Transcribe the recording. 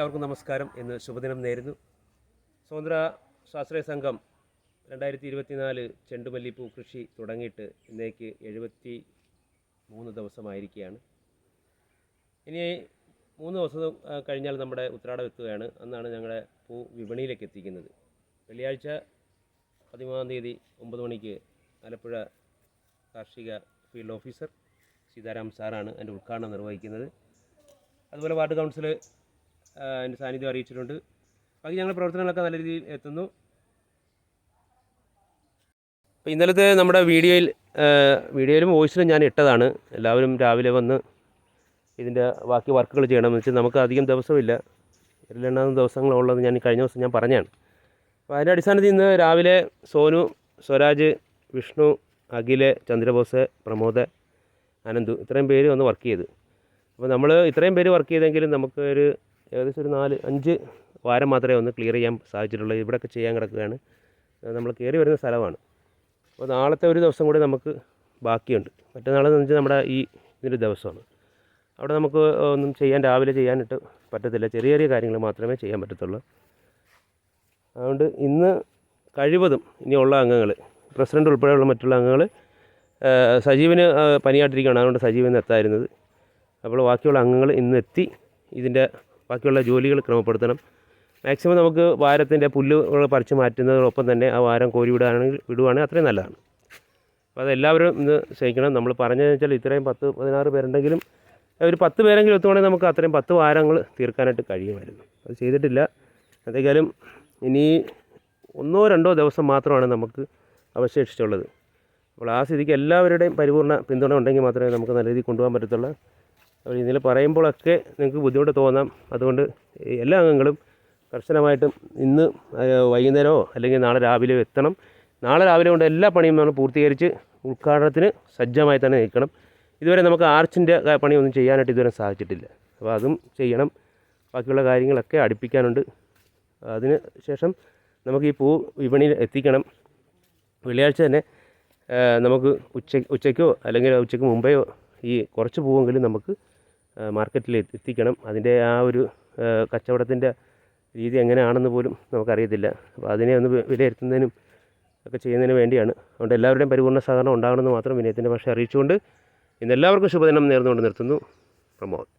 എല്ലാവർക്കും നമസ്കാരം. ഇന്ന് ശുഭദിനം നേരുന്നു. സ്വതന്ത്ര സ്വാശ്രയ സംഘം 2024 ചെണ്ടുമല്ലിപ്പൂ കൃഷി തുടങ്ങിയിട്ട് ഇന്നേക്ക് 73 ദിവസമായിരിക്കുകയാണ്. ഇനി 3 ദിവസം കഴിഞ്ഞാൽ നമ്മുടെ ഉത്രാടം എത്തുകയാണ്. അന്നാണ് ഞങ്ങളുടെ പൂ വിപണിയിലേക്ക് എത്തിക്കുന്നത്. വെള്ളിയാഴ്ച 13-ാം തീയതി 9 മണിക്ക് ആലപ്പുഴ കാർഷിക ഫീൽഡ് ഓഫീസർ സീതാരാം സാറാണ് അതിൻ്റെ ഉദ്ഘാടനം നിർവഹിക്കുന്നത്. അതുപോലെ വാർഡ് കൗൺസിൽ അതിൻ്റെ സാന്നിധ്യം അറിയിച്ചിട്ടുണ്ട്. ബാക്കി ഞങ്ങളുടെ പ്രവർത്തനങ്ങളൊക്കെ നല്ല രീതിയിൽ എത്തുന്നു. അപ്പോൾ ഇന്നലത്തെ നമ്മുടെ വീഡിയോയിലും വോയിസിലും ഞാൻ ഇട്ടതാണ്. എല്ലാവരും രാവിലെ വന്ന് ഇതിൻ്റെ ബാക്കി വർക്കുകൾ ചെയ്യണമെന്ന് വെച്ചാൽ നമുക്ക് അധികം ദിവസമില്ല, 2 ദിവസങ്ങളുള്ളത് ഞാൻ കഴിഞ്ഞ ദിവസം ഞാൻ പറഞ്ഞാണ്. അപ്പോൾ അതിൻ്റെ അടിസ്ഥാനത്തിൽ ഇന്ന് രാവിലെ സോനു, സ്വരാജ്, വിഷ്ണു, അഖിൽ, ചന്ദ്രബോസ്, പ്രമോദ്, അനന്തു ഇത്രയും പേര് വന്ന് വർക്ക് ചെയ്ത്. അപ്പോൾ നമ്മൾ ഇത്രയും പേര് വർക്ക് ചെയ്തെങ്കിലും നമുക്ക് ഏകദേശം ഒരു 4-5 വാരം മാത്രമേ ഒന്ന് ക്ലിയർ ചെയ്യാൻ സാധിച്ചിട്ടുള്ളൂ. ഇവിടെയൊക്കെ ചെയ്യാൻ കിടക്കുകയാണ്. നമ്മൾ കയറി വരുന്ന സ്ഥലമാണ്. അപ്പോൾ നാളത്തെ ഒരു ദിവസം കൂടി നമുക്ക് ബാക്കിയുണ്ട്. മറ്റന്നാളെന്ന് വെച്ചാൽ നമ്മുടെ ഇതിൻ്റെ ദിവസമാണ്. അവിടെ നമുക്ക് ഒന്നും രാവിലെ ചെയ്യാനിട്ട് പറ്റത്തില്ല. ചെറിയ ചെറിയ കാര്യങ്ങൾ മാത്രമേ ചെയ്യാൻ പറ്റത്തുള്ളൂ. അതുകൊണ്ട് ഇന്ന് കഴിവതും ഇനിയുള്ള അംഗങ്ങൾ, പ്രസിഡൻ്റ് ഉൾപ്പെടെയുള്ള മറ്റുള്ള അംഗങ്ങൾ, സജീവിന് പനിയായിട്ടിരിക്കുകയാണ്, അതുകൊണ്ട് സജീവിന് എത്തായിരുന്നത്. അപ്പോൾ ബാക്കിയുള്ള അംഗങ്ങൾ ഇന്ന് എത്തി ഇതിൻ്റെ ബാക്കിയുള്ള ജോലികൾ ക്രമപ്പെടുത്തണം. മാക്സിമം നമുക്ക് വാരത്തിൻ്റെ പുല്ലുകൾ പറിച്ച് മാറ്റുന്നതിനൊപ്പം തന്നെ ആ വാരം കോരി വിടുവാണെങ്കിൽ അത്രയും നല്ലതാണ്. അപ്പോൾ അതെല്ലാവരും ഇന്ന് സഹിക്കണം. നമ്മൾ പറഞ്ഞതെന്ന് വെച്ചാൽ ഇത്രയും 10-16 പേരുണ്ടെങ്കിലും ഒരു 10 പേരെങ്കിലും എത്തുവാണെങ്കിൽ നമുക്ക് അത്രയും 10 വാരങ്ങൾ തീർക്കാനായിട്ട് കഴിയുമായിരുന്നു. അത് ചെയ്തിട്ടില്ല. എന്തെങ്കിലും ഇനി 1-2 ദിവസം മാത്രമാണ് നമുക്ക് അവശേഷിച്ചുള്ളത്. അപ്പോൾ ആ സ്ഥിതിക്ക് എല്ലാവരുടെയും പരിപൂർണ്ണ പിന്തുണ ഉണ്ടെങ്കിൽ മാത്രമേ നമുക്ക് നല്ല രീതിയിൽ കൊണ്ടുപോകാൻ പറ്റത്തുള്ളൂ. അപ്പോൾ ഇതിൽ പറയുമ്പോഴൊക്കെ നിങ്ങൾക്ക് ബുദ്ധിമുട്ട് തോന്നാം. അതുകൊണ്ട് എല്ലാ അംഗങ്ങളും കർശനമായിട്ടും ഇന്ന് വൈകുന്നേരമോ അല്ലെങ്കിൽ നാളെ രാവിലെയോ എത്തണം. നാളെ രാവിലെ കൊണ്ട് എല്ലാ പണിയും നമ്മൾ പൂർത്തീകരിച്ച് ഉദ്ഘാടനത്തിന് സജ്ജമായി തന്നെ നിൽക്കണം. ഇതുവരെ നമുക്ക് ആർച്ചിൻ്റെ പണിയൊന്നും ചെയ്യാനായിട്ട് ഇതുവരെ സാധിച്ചിട്ടില്ല. അപ്പോൾ അതും ചെയ്യണം. ബാക്കിയുള്ള കാര്യങ്ങളൊക്കെ അടുപ്പിക്കാനുണ്ട്. അതിന് ശേഷം നമുക്ക് ഈ പൂ വിപണിയിൽ എത്തിക്കണം. വെള്ളിയാഴ്ച തന്നെ നമുക്ക് ഉച്ചയ്ക്കോ അല്ലെങ്കിൽ ഉച്ചയ്ക്ക് മുമ്പെയോ ഈ കുറച്ച് പൂവെങ്കിലും നമുക്ക് മാർക്കറ്റിൽ എത്തിക്കണം. അതിൻ്റെ ആ ഒരു കച്ചവടത്തിൻ്റെ രീതി എങ്ങനെയാണെന്ന് പോലും നമുക്കറിയത്തില്ല. അപ്പോൾ അതിനെ ഒന്ന് വിലയിരുത്തുന്നതിനും ഒക്കെ ചെയ്യുന്നതിന് വേണ്ടിയാണ്. അതുകൊണ്ട് എല്ലാവരുടെയും പരിപൂർണ്ണ സഹകരണം ഉണ്ടാകണമെന്ന് മാത്രം വിനയത്തിൻ്റെ ഭാഷ അറിയിച്ചുകൊണ്ട് ഇന്നെല്ലാവർക്കും ശുഭദിനം നേർന്നുകൊണ്ട് നിർത്തുന്നു. പ്രമോദ്.